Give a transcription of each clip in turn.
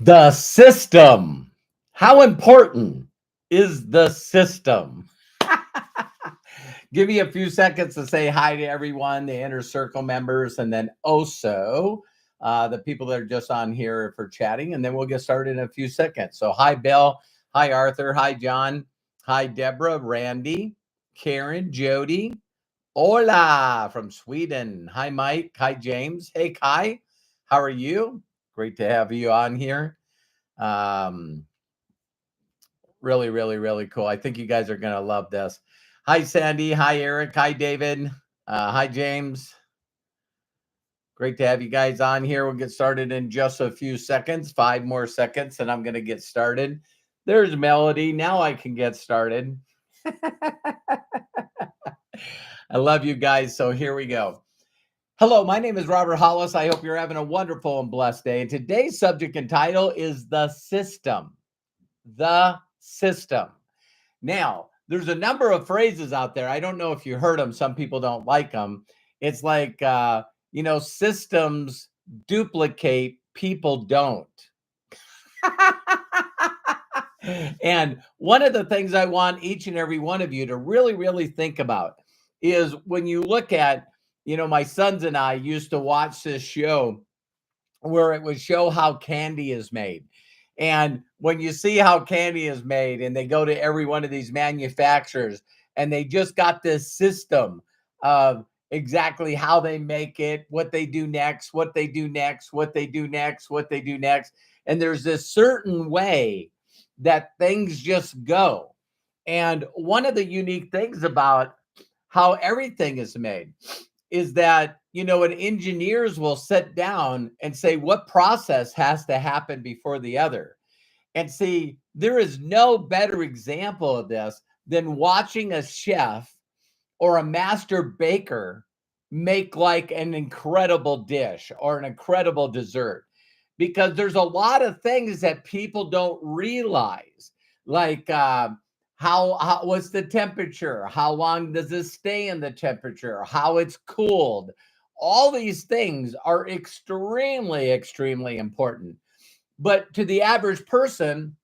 The system. How important is the system? Give me a few seconds to say hi to everyone, the inner circle members, and then also the people that are just on here for chatting. And then we'll get started in a few seconds. So, hi, Bill. Hi, Arthur. Hi, John. Hi, Deborah, Randy, Karen, Jody. Hola from Sweden. Hi, Mike. Hi, James. Hey, Kai. How are you? Great to have you on here. Um, really, really, really cool. I think you guys are going to love this. Hi, Sandy. Hi, Eric. Hi, David. Hi, James. Great to have you guys on here. We'll get started in just a few seconds, 5 more seconds, and I'm going to get started. There's Melody. Now I can get started. I love you guys. So here we go. Hello, my name is Robert Hollis. I hope you're having a wonderful and blessed day. And today's subject and title is the system. The system. Now, there's a number of phrases out there. I don't know if you heard them. Some people don't like them. It's like, systems duplicate, people don't. And one of the things I want each and every one of you to really, really think about is when you look at, my sons and I used to watch this show where it would show how candy is made. And when you see how candy is made, and they go to every one of these manufacturers, and they just got this system of exactly how they make it, what they do next, what they do next, what they do next, what they do next. And there's this certain way that things just go. And one of the unique things about how everything is made is that, and engineers will sit down and say what process has to happen before the other. And see, there is no better example of this than watching a chef or a master baker make like an incredible dish or an incredible dessert, because there's a lot of things that people don't realize, like how what's the temperature, how long does this stay in the temperature, how it's cooled. All these things are extremely, extremely important. But to the average person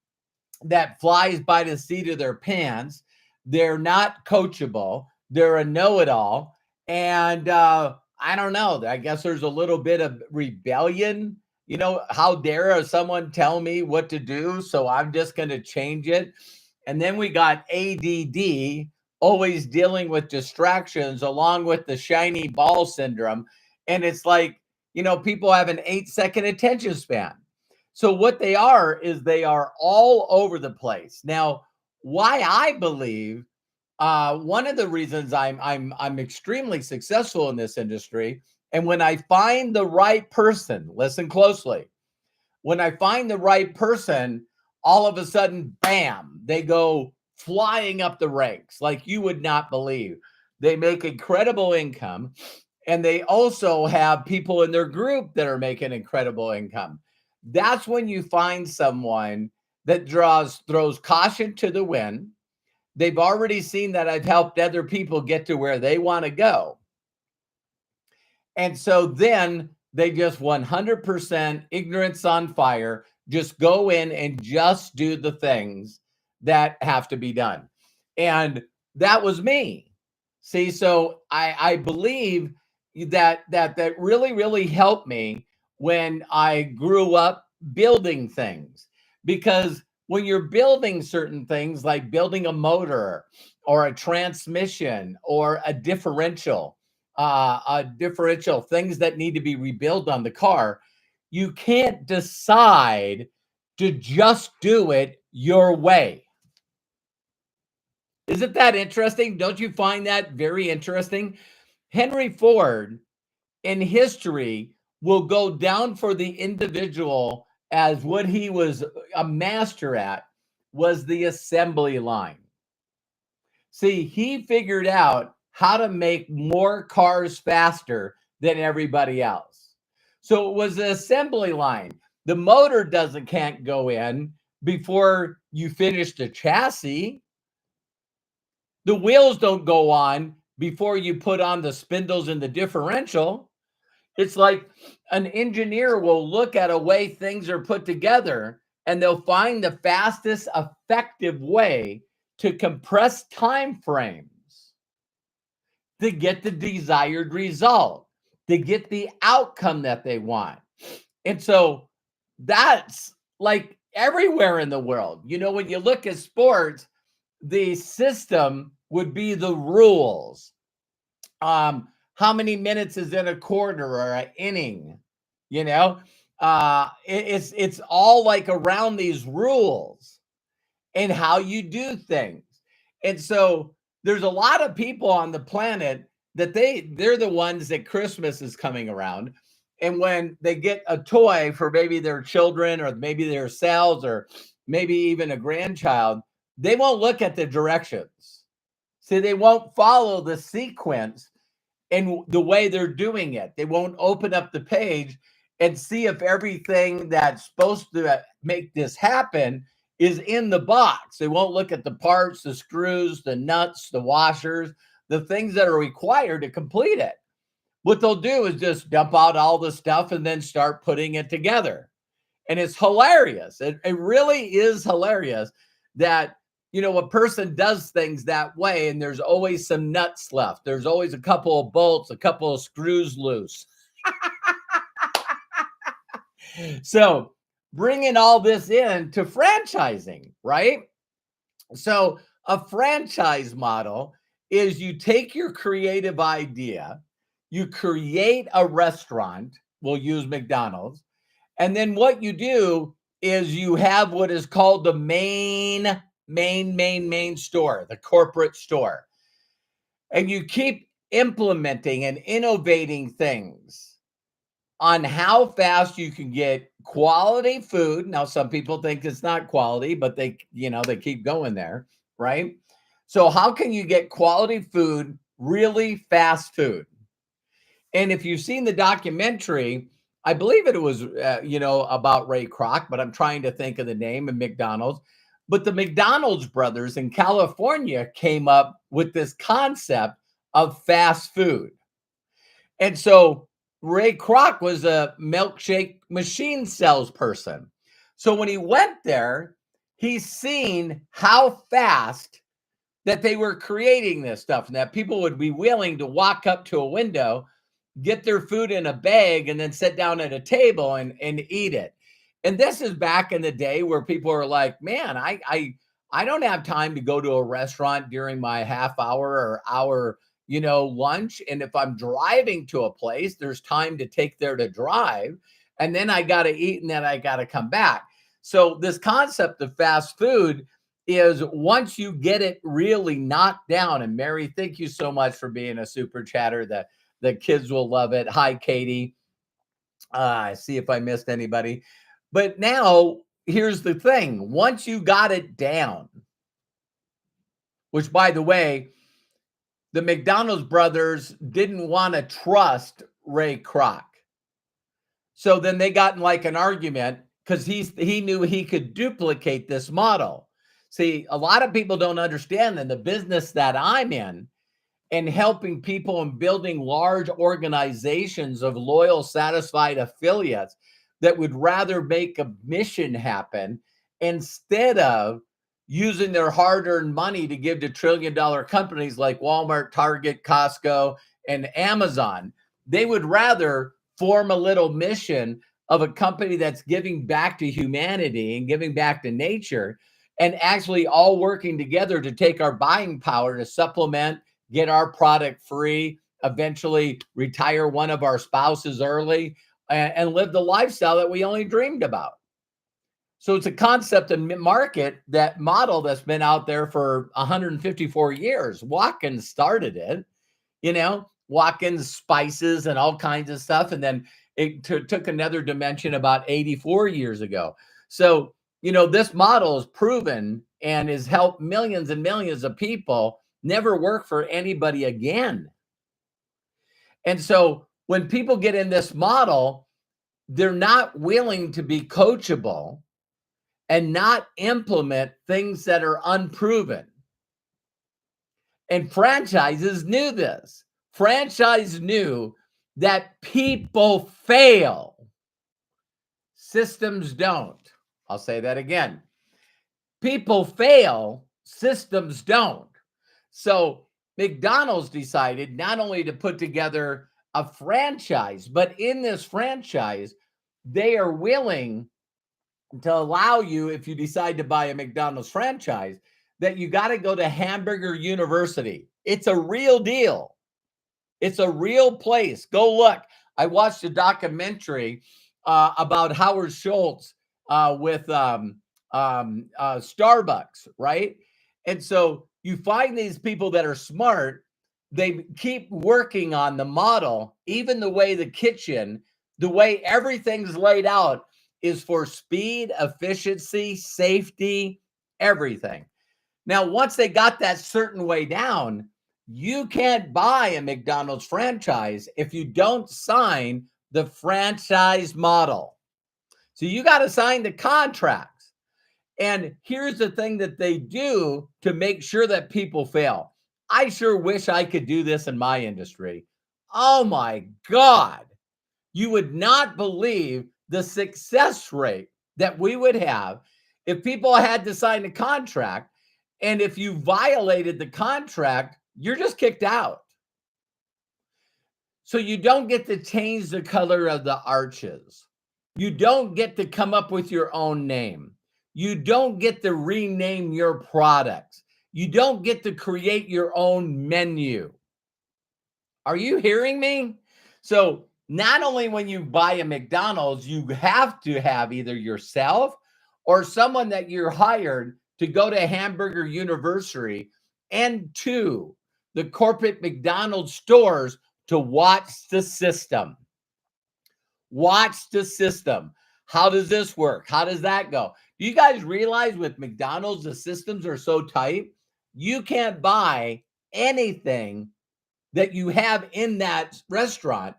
that flies by the seat of their pants, they're not coachable. They're a know-it-all. And I don't know. I guess there's a little bit of rebellion. How dare someone tell me what to do? So I'm just going to change it. And then we got ADD, always dealing with distractions, along with the shiny ball syndrome. And it's like, people have an 8-second attention span. So what they are is they are all over the place. Now, why I believe one of the reasons I'm extremely successful in this industry, and when I find the right person, listen closely. When I find the right person, all of a sudden, bam, they go flying up the ranks like you would not believe. They make incredible income, and they also have people in their group that are making incredible income. That's when you find someone that throws caution to the wind. They've already seen that I've helped other people get to where they want to go. And so then they just 100% ignorance on fire, just go in and just do the things that have to be done. And that was me. See, so I believe that really, really helped me when I grew up building things. Because when you're building certain things, like building a motor or a transmission or a differential, things that need to be rebuilt on the car, you can't decide to just do it your way. Isn't that interesting? Don't you find that very interesting? Henry Ford in history will go down for the individual as what he was a master at was the assembly line. See, he figured out how to make more cars faster than everybody else. So it was the assembly line. The motor can't go in before you finish the chassis. The wheels don't go on before you put on the spindles in the differential. It's like an engineer will look at a way things are put together and they'll find the fastest effective way to compress time frames to get the desired result, to get the outcome that they want. And so that's like everywhere in the world. You know, when you look at sports, the system would be the rules. How many minutes is in a quarter or an inning? You know, it's all like around these rules and how you do things. And so there's a lot of people on the planet that they're the ones that Christmas is coming around. And when they get a toy for maybe their children or maybe themselves or maybe even a grandchild, they won't look at the directions. See, they won't follow the sequence and the way they're doing it. They won't open up the page and see if everything that's supposed to make this happen is in the box. They won't look at the parts, the screws, the nuts, the washers, the things that are required to complete it. What they'll do is just dump out all the stuff and then start putting it together. And it's hilarious. It really is hilarious that, you know, a person does things that way and there's always some nuts left. There's always a couple of bolts, a couple of screws loose. So bringing all this in to franchising, right? So a franchise model is you take your creative idea, you create a restaurant, we'll use McDonald's, and then what you do is you have what is called the main store, the corporate store. And you keep implementing and innovating things on how fast you can get quality food. Now, some people think it's not quality, but they keep going there, right? So how can you get quality food, really fast food? And if you've seen the documentary, I believe it was, about Ray Kroc, but I'm trying to think of the name of McDonald's. But the McDonald's brothers in California came up with this concept of fast food. And so Ray Kroc was a milkshake machine salesperson. So when he went there, he's seen how fast that they were creating this stuff and that people would be willing to walk up to a window, get their food in a bag, and then sit down at a table and eat it. And this is back in the day where people are like, man, I don't have time to go to a restaurant during my half hour or hour, lunch. And if I'm driving to a place, there's time to take there to drive. And then I got to eat and then I got to come back. So this concept of fast food is once you get it really knocked down, and Mary, thank you so much for being a super chatter. The kids will love it. Hi, Katie. See if I missed anybody. But now here's the thing. Once you got it down, which by the way, the McDonald's brothers didn't want to trust Ray Kroc. So then they got in like an argument because he knew he could duplicate this model. See, a lot of people don't understand in the business that I'm in and helping people and building large organizations of loyal, satisfied affiliates that would rather make a mission happen instead of using their hard-earned money to give to trillion-dollar companies like Walmart, Target, Costco, and Amazon. They would rather form a little mission of a company that's giving back to humanity and giving back to nature and actually all working together to take our buying power to supplement, get our product free, eventually retire one of our spouses early, and live the lifestyle that we only dreamed about. So it's a concept and market, that model that's been out there for 154 years. Watkins started it, Watkins spices and all kinds of stuff. And then it took another dimension about 84 years ago. So, this model is proven and has helped millions and millions of people never work for anybody again. And so when people get in this model, they're not willing to be coachable and not implement things that are unproven. And franchises knew this. Franchise knew that people fail, systems don't. I'll say that again. People fail, systems don't. So McDonald's decided not only to put together a franchise, but in this franchise, they are willing to allow you, if you decide to buy a McDonald's franchise, that you got to go to Hamburger University. It's a real deal. It's a real place. Go look. I watched a documentary about Howard Schultz with Starbucks, right? And so you find these people that are smart. They keep working on the model, even the way the kitchen, the way everything's laid out is for speed, efficiency, safety, everything. Now, once they got that certain way down, you can't buy a McDonald's franchise if you don't sign the franchise model. So you got to sign the contracts. And here's the thing that they do to make sure that people fail. I sure wish I could do this in my industry. Oh my God. You would not believe the success rate that we would have if people had to sign a contract. And if you violated the contract, you're just kicked out. So you don't get to change the color of the arches. You don't get to come up with your own name. You don't get to rename your products. You don't get to create your own menu. Are you hearing me? So not only when you buy a McDonald's, you have to have either yourself or someone that you're hired to go to Hamburger University and to the corporate McDonald's stores to watch the system. Watch the system. How does this work? How does that go? Do you guys realize with McDonald's, the systems are so tight, you can't buy anything that you have in that restaurant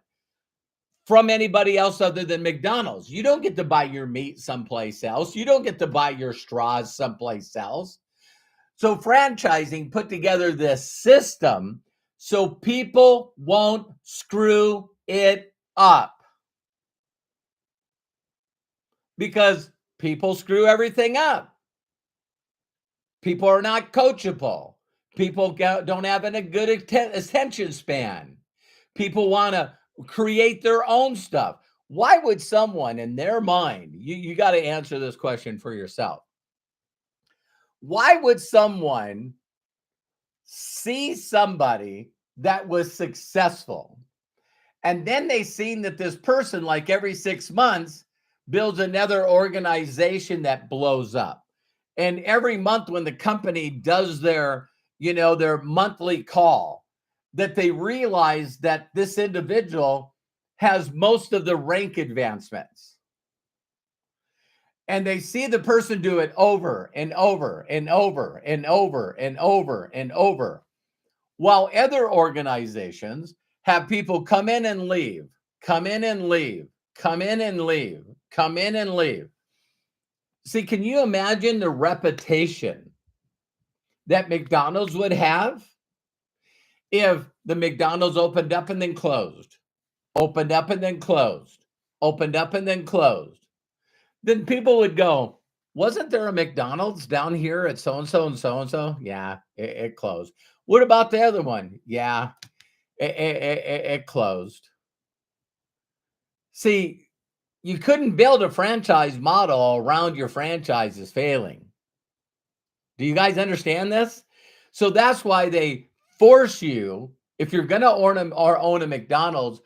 from anybody else other than McDonald's. You don't get to buy your meat someplace else. You don't get to buy your straws someplace else. So franchising put together this system so people won't screw it up. Because people screw everything up. People are not coachable. People don't have a good attention span. People want to create their own stuff. Why would someone in their mind, you got to answer this question for yourself. Why would someone see somebody that was successful and then they seen that this person, like every 6 months, builds another organization that blows up? And every month when the company does their monthly call, that they realize that this individual has most of the rank advancements. And they see the person do it over and over and over and over and over and over. While other organizations have people come in and leave, come in and leave, come in and leave, come in and leave. See, can you imagine the reputation that McDonald's would have if the McDonald's opened up and then closed, opened up and then closed, opened up and then closed? Then people would go, wasn't there a McDonald's down here at so-and-so and so-and-so? Yeah, it closed. What about the other one? Yeah, it closed. See, you couldn't build a franchise model around your franchises failing. Do you guys understand this? So that's why they force you, if you're going to own a McDonald's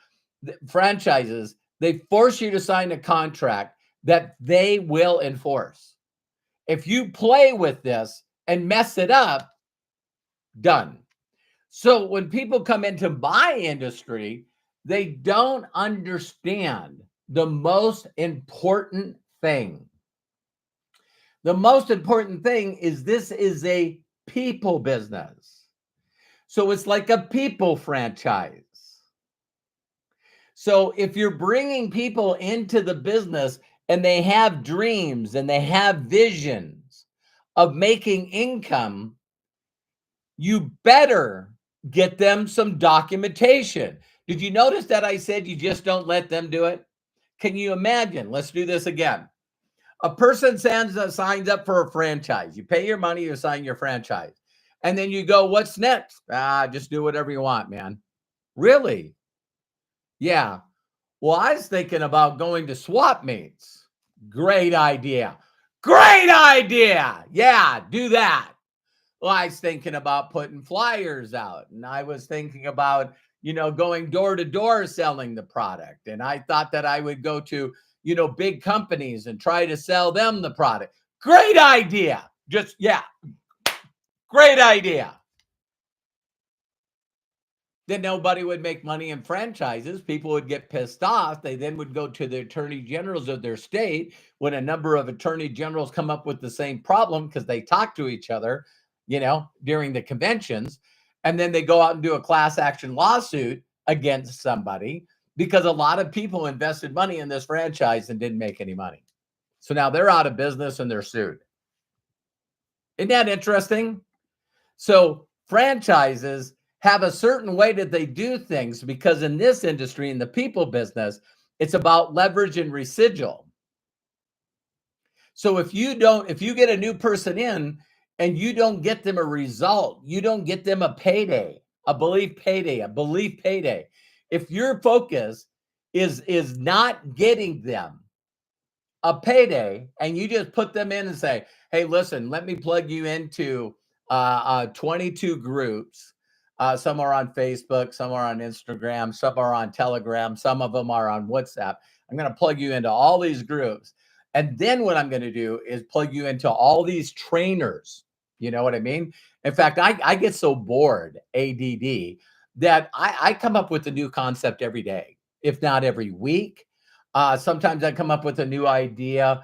franchises, they force you to sign a contract that they will enforce. If you play with this and mess it up, done. So when people come into my industry, they don't understand the most important thing. The most important thing is this is a people business. So it's like a people franchise. So if you're bringing people into the business and they have dreams and they have visions of making income, you better get them some documentation. Did you notice that I said you just don't let them do it? Can you imagine? Let's do this again. A person signs up for a franchise. You pay your money, you sign your franchise. And then you go, what's next? Just do whatever you want, man. Really? Yeah. Well, I was thinking about going to swap meets. Great idea. Great idea. Yeah, do that. Well, I was thinking about putting flyers out, and I was thinking about, going door to door selling the product. And I thought that I would go to, big companies and try to sell them the product. Great idea. Yeah, great idea. Then nobody would make money in franchises. People would get pissed off. They then would go to the attorney generals of their state when a number of attorney generals come up with the same problem because they talk to each other, during the conventions. And then they go out and do a class action lawsuit against somebody because a lot of people invested money in this franchise and didn't make any money. So now they're out of business and they're sued. Isn't that interesting? So franchises have a certain way that they do things because in this industry, in the people business, it's about leverage and residual. So if you get a new person in and you don't get them a result, you don't get them a payday, a belief payday. If your focus is not getting them a payday and you just put them in and say, hey, listen, let me plug you into 22 groups. Some are on Facebook, some are on Instagram, some are on Telegram, some of them are on WhatsApp. I'm going to plug you into all these groups. And then what I'm going to do is plug you into all these trainers. You know what I mean? In fact, I get so bored, ADD, that I come up with a new concept every day, if not every week. Sometimes I come up with a new idea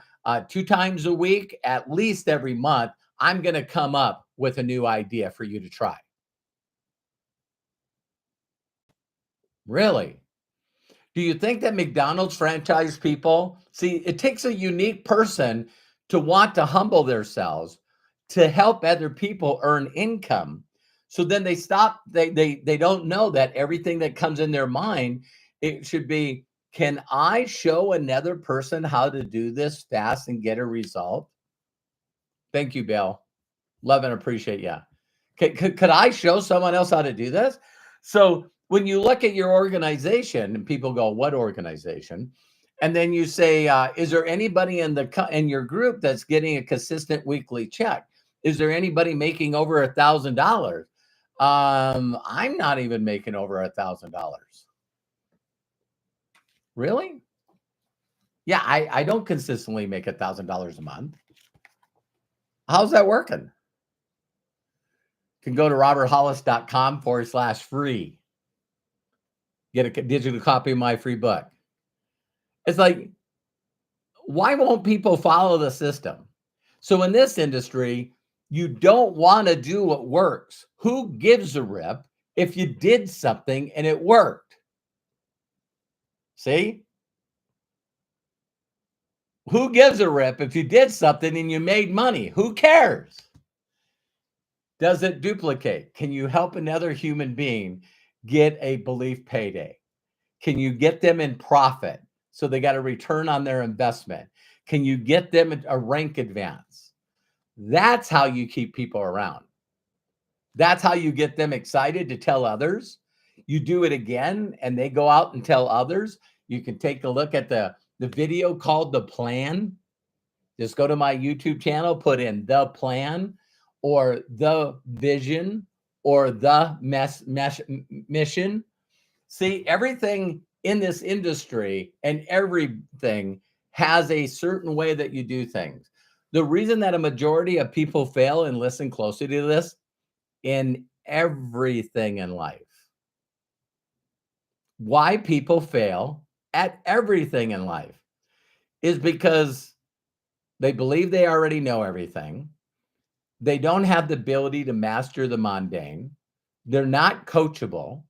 2 times a week, at least every month. I'm going to come up with a new idea for you to try. Really? Do you think that McDonald's franchise people, see, it takes a unique person to want to humble themselves to help other people earn income. So then they stop, they don't know that everything that comes in their mind, it should be, can I show another person how to do this fast and get a result? Thank you, Bill. Love and appreciate you. Could I show someone else how to do this? So when you look at your organization and people go, what organization? And then you say, is there anybody in your group that's getting a consistent weekly check? Is there anybody making over $1,000? I'm not even making over $1,000. Really? Yeah, I don't consistently make $1,000 a month. How's that working? You can go to roberthollis.com/free. Get a digital copy of my free book. It's like, why won't people follow the system? So in this industry, you don't want to do what works. Who gives a rip if you did something and it worked? See? Who gives a rip if you did something and you made money? Who cares? Does it duplicate? Can you help another human being get a belief payday? Can you get them in profit so they got a return on their investment? Can you get them a rank advance? That's how you keep people around. That's how you get them excited to tell others. You do it again and they go out and tell others. You can take a look at the video called The Plan. Just go to my YouTube channel, put in The Plan or The Vision or The Mission. See, everything in this industry and everything has a certain way that you do things. The reason that a majority of people fail, and listen closely to this, in everything in life, why people fail at everything in life is because they believe they already know everything. They don't have the ability to master the mundane. They're not coachable.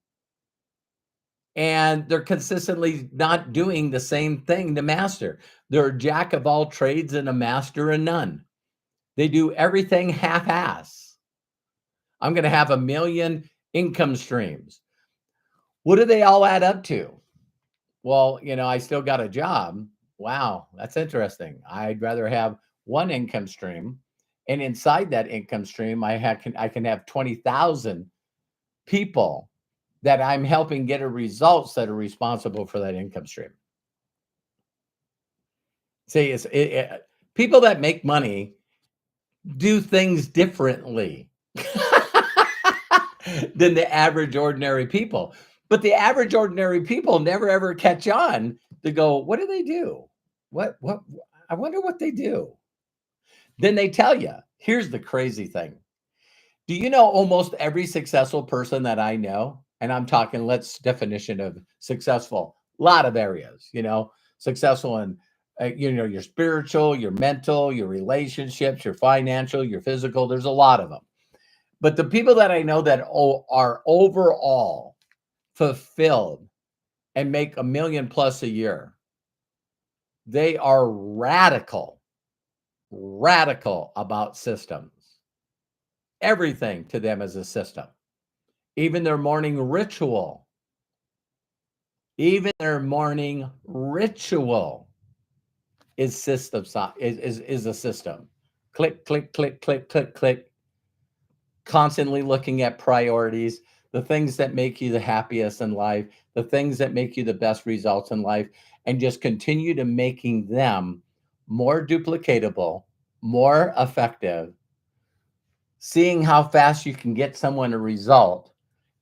And they're consistently not doing the same thing to master. They're a jack of all trades and a master of none. They do everything half-ass. I'm going to have 1 million income streams. What do they all add up to? Well, I still got a job. Wow, that's interesting. I'd rather have one income stream, and inside that income stream, I can have 20,000 people that I'm helping get a results that are responsible for that income stream. See, people that make money do things differently than the average ordinary people. But the average ordinary people never ever catch on to go, what do they do? What I wonder what they do. Then they tell you. Here's the crazy thing. Do you know almost every successful person that I know? And I'm talking, let's definition of successful, a lot of areas, successful in, your spiritual, your mental, your relationships, your financial, your physical. There's a lot of them. But the people that I know that are overall fulfilled and make $1 million plus a year, they are radical about systems. Everything to them is a system. Even their morning ritual. Even their morning ritual is system is a system. Click, click, click, click, click, click. Constantly looking at priorities, the things that make you the happiest in life, the things that make you the best results in life, and just continue to making them more duplicatable, more effective, seeing how fast you can get someone a result.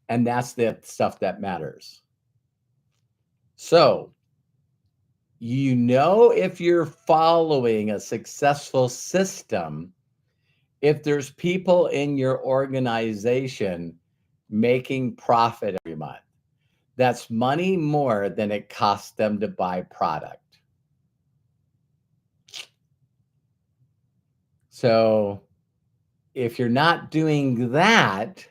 And that's the stuff that matters. So, if you're following a successful system, if there's people in your organization making profit every month, that's money more than it costs them to buy product. So if you're not doing that,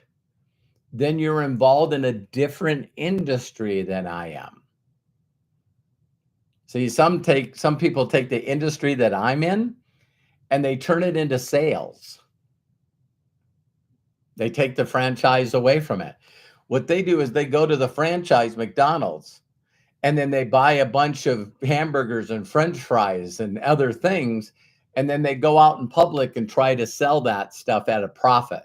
then you're involved in a different industry than I am. See, some people take the industry that I'm in and they turn it into sales. They take the franchise away from it. What they do is they go to the franchise McDonald's and then they buy a bunch of hamburgers and French fries and other things. And then they go out in public and try to sell that stuff at a profit.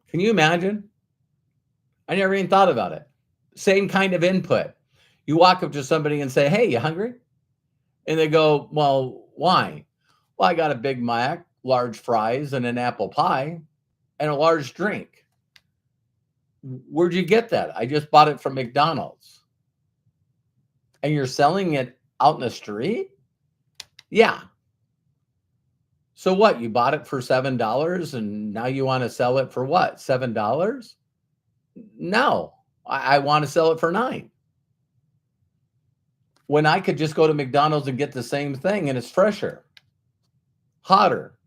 Can you imagine? I never even thought about it. Same kind of input. You walk up to somebody and say, hey, you hungry? And they go, well, why? Well, I got a Big Mac, large fries, and an apple pie, and a large drink. Where'd you get that? I just bought it from McDonald's. And you're selling it out in the street? Yeah. So what? You bought it for $7 and now you want to sell it for what? $7? No, I want to sell it for $9. When I could just go to McDonald's and get the same thing and it's fresher, hotter.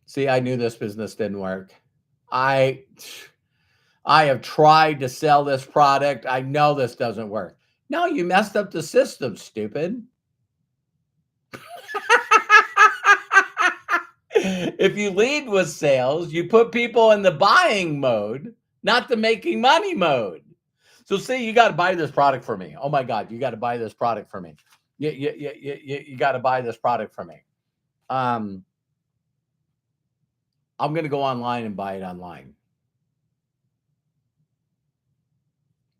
See, I knew this business didn't work. I have tried to sell this product. I know this doesn't work. No, you messed up the system, stupid. If you lead with sales, you put people in the buying mode, not the making money mode. So see, you got to buy this product for me. Oh my God, you got to buy this product for me. You got to buy this product for me. I'm going to go online and buy it online.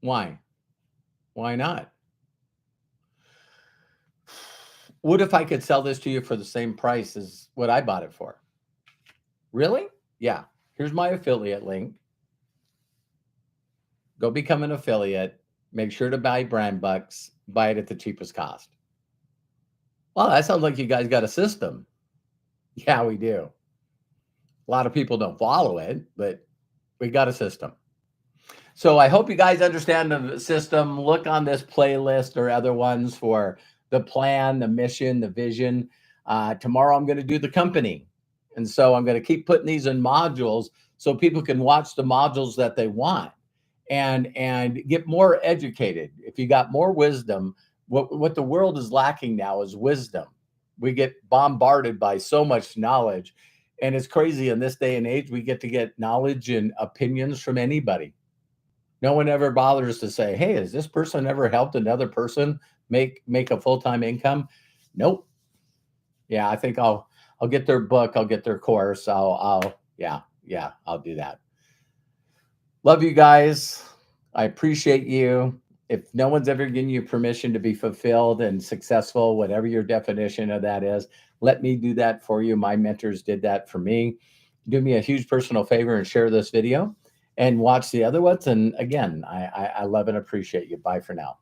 Why? Why not? What if I could sell this to you for the same price as what I bought it for? Really? Yeah. Here's my affiliate link. Go become an affiliate. Make sure to buy brand bucks. Buy it at the cheapest cost. Well, that sounds like you guys got a system. Yeah, we do. A lot of people don't follow it, but we got a system. So I hope you guys understand the system. Look on this playlist or other ones for the plan, the mission, the vision. Tomorrow I'm going to do the company. And so I'm going to keep putting these in modules so people can watch the modules that they want and get more educated. If you got more wisdom, what the world is lacking now is wisdom. We get bombarded by so much knowledge. And it's crazy in this day and age, we get to get knowledge and opinions from anybody. No one ever bothers to say, "Hey, has this person ever helped another person make a full-time income?" Nope. Yeah, I think I'll get their book, I'll get their course. Yeah, I'll do that. Love you guys. I appreciate you. If no one's ever given you permission to be fulfilled and successful, whatever your definition of that is, let me do that for you. My mentors did that for me. Do me a huge personal favor and share this video and watch the other ones. And again, I love and appreciate you. Bye for now.